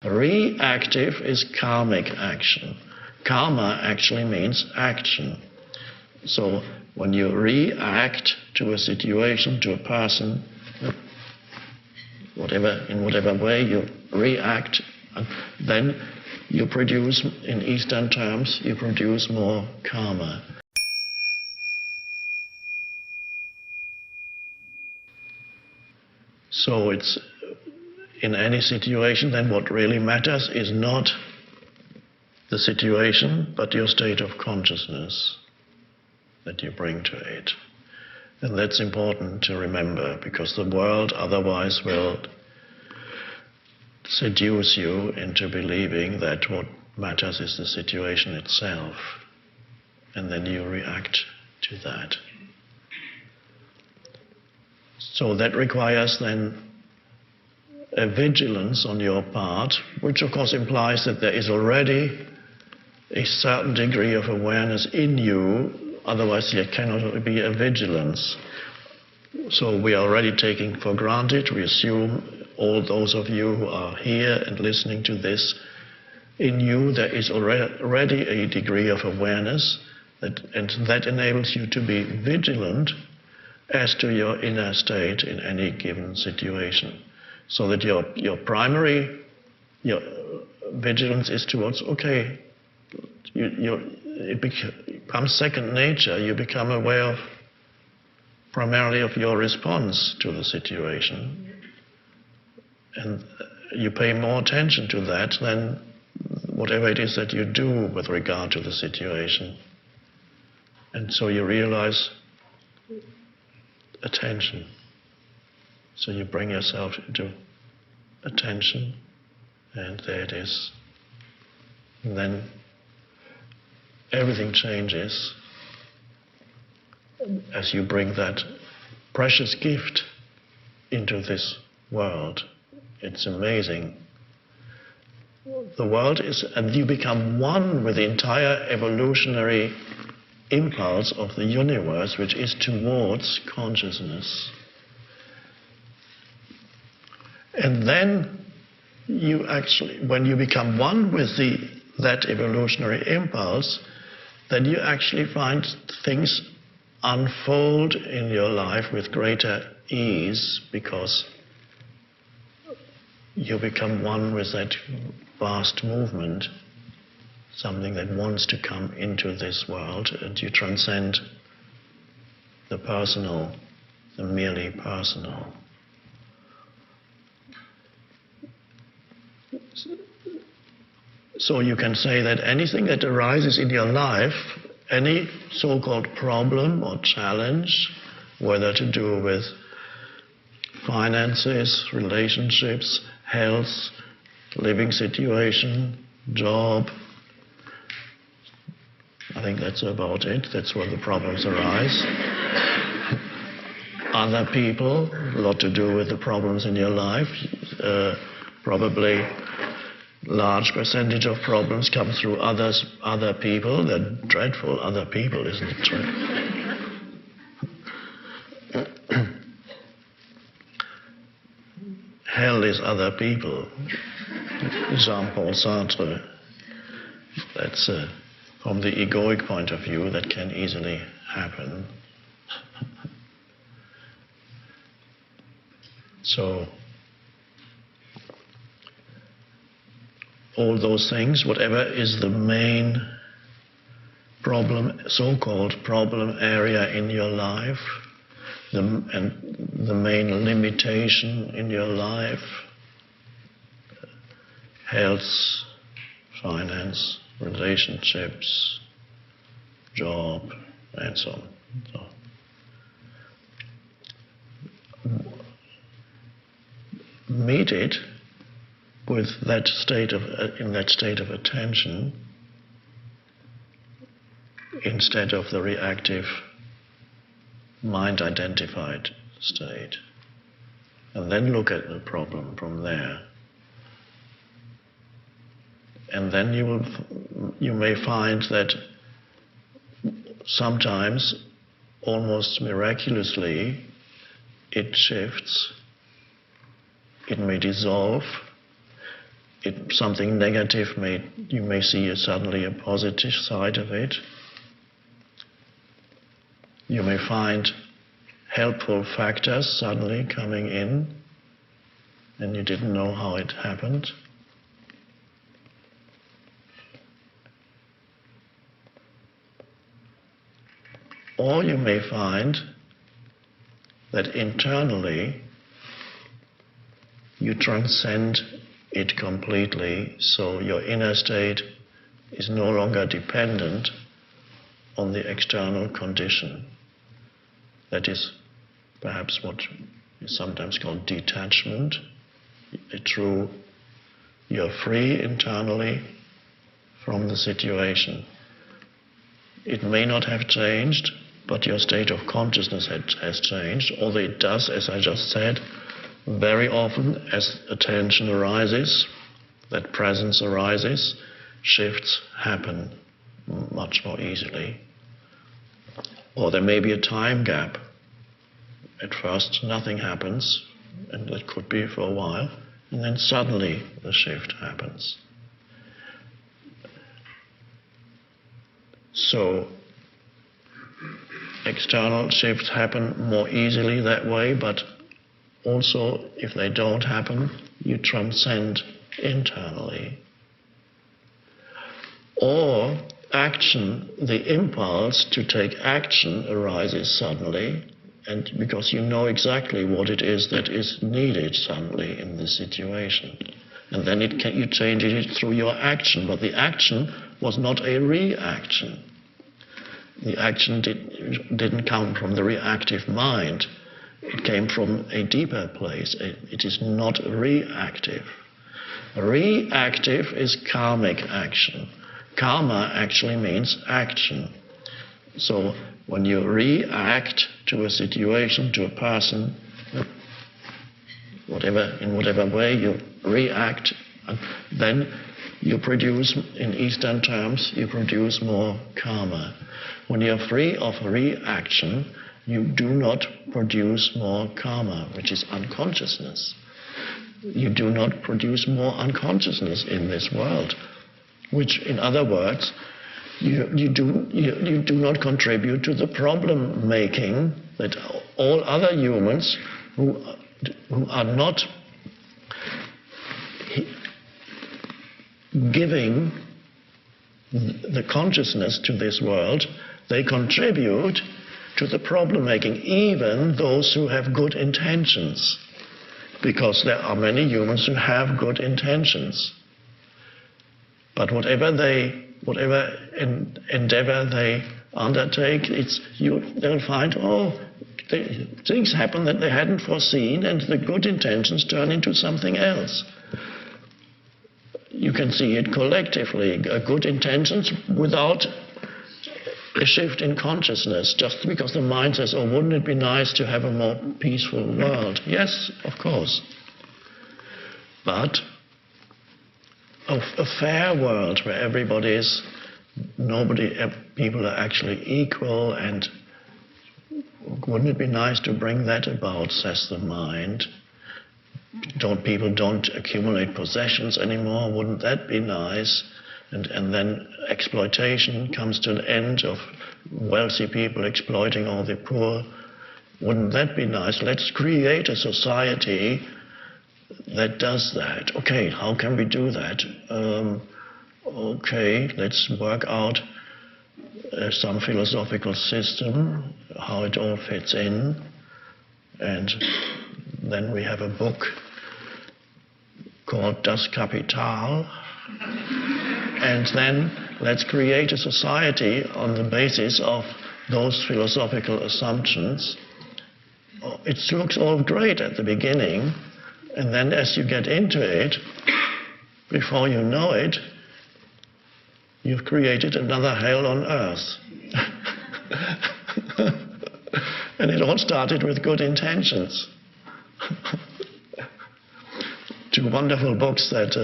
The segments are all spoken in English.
Reactive is karmic action. Karma actually means action. So when you react to a situation, to a person, in whatever way you react, then you produce, in Eastern terms, you produce more karma. So it's in any situation, then what really matters is not the situation, but your state of consciousness that you bring to it. And that's important to remember, because the world otherwise will seduce you into believing that what matters is the situation itself, and then you react to that. So that requires then a vigilance on your part, which of course implies that there is already a certain degree of awareness in you, otherwise there cannot be a vigilance. So we are already taking for granted, we assume all those of you who are here and listening to this, in you there is already a degree of awareness, and that enables you to be vigilant as to your inner state in any given situation. So that your vigilance is towards, okay, it becomes second nature. You become aware primarily of your response to the situation. And you pay more attention to that than whatever it is that you do with regard to the situation. And so you realize attention. So you bring yourself into attention, and there it is. And then everything changes as you bring that precious gift into this world. It's amazing. The world is, and you become one with the entire evolutionary impulse of the universe, which is towards consciousness. And then you actually, when you become one with that evolutionary impulse, then you actually find things unfold in your life with greater ease, because you become one with that vast movement, something that wants to come into this world, and you transcend the personal, the merely personal. So you can say that anything that arises in your life, any so-called problem or challenge, whether to do with finances, relationships, health, living situation, job, I think that's about it. That's where the problems arise. Other people, a lot to do with the problems in your life. Probably large percentage of problems come through other people. They're dreadful other people, isn't it true? Hell is other people. Jean-Paul Sartre. That's from the egoic point of view, that can easily happen. So all those things, whatever is the main problem, so-called problem area in your life, and the main limitation in your life, health, finance, relationships, job, and so on. So, meet it with that state of, in that state of attention, instead of the reactive, mind-identified state. And then look at the problem from there. And then you may find that sometimes, almost miraculously, it shifts, it may dissolve, something negative, you may see suddenly a positive side of it. You may find helpful factors suddenly coming in, and you didn't know how it happened. Or you may find that internally you transcend it completely, so your inner state is no longer dependent on the external condition. That is perhaps what is sometimes called detachment. You're free internally from the situation. It may not have changed, but your state of consciousness has changed, although it does, as I just said, very often as attention arises, that presence arises, shifts happen much more easily. Or there may be a time gap. At first nothing happens, and that could be for a while, and then suddenly the shift happens. So external shifts happen more easily that way, but also if they don't happen, you transcend internally. Or action, the impulse to take action arises suddenly, and because you know exactly what it is that is needed suddenly in the situation. And then you change it through your action, but the action was not a reaction. The action didn't come from the reactive mind. It came from a deeper place. It is not reactive. Reactive is karmic action. Karma actually means action. So when you react to a situation, to a person, in whatever way you react, then you produce, in Eastern terms, you produce more karma. When you're free of reaction, you do not produce more karma, which is unconsciousness. You do not produce more unconsciousness in this world, which, in other words, you do not contribute to the problem making that all other humans who are not giving the consciousness to this world, they contribute to the problem making, even those who have good intentions, because there are many humans who have good intentions. But whatever endeavor they undertake, they'll find, things happen that they hadn't foreseen, and the good intentions turn into something else. You can see it collectively, good intentions without a shift in consciousness, just because the mind says, wouldn't it be nice to have a more peaceful world? Yes, of course. But a fair world where people are actually equal, and wouldn't it be nice to bring that about, says the mind. People don't accumulate possessions anymore, wouldn't that be nice? And then exploitation comes to an end of wealthy people exploiting all the poor. Wouldn't that be nice? Let's create a society that does that. Okay, how can we do that? Okay, let's work out some philosophical system, how it all fits in. And then we have a book called Das Kapital. And then let's create a society on the basis of those philosophical assumptions. It looks all great at the beginning, and then as you get into it, before you know it, you've created another hell on earth. And it all started with good intentions. Two wonderful books that,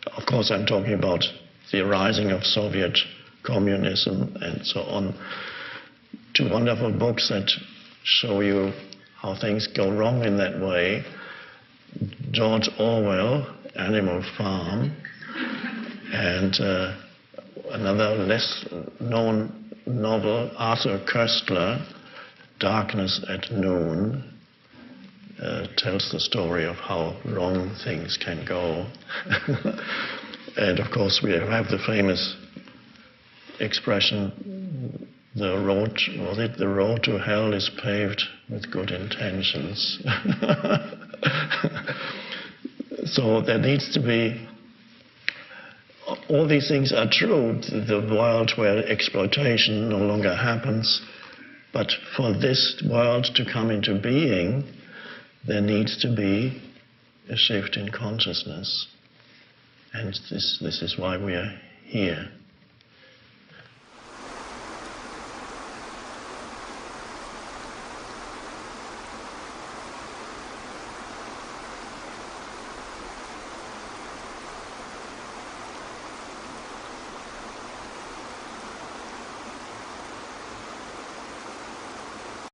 of course I'm talking about the rising of Soviet communism and so on. Two wonderful books that show you how things go wrong in that way. George Orwell Animal Farm, and another less known novel, Arthur Koestler, Darkness at Noon, tells the story of how wrong things can go. And of course we have the famous expression, the road to hell is paved with good intentions. So there needs to be, all these things are true, the world where exploitation no longer happens, but for this world to come into being, there needs to be a shift in consciousness. And this is why we are here.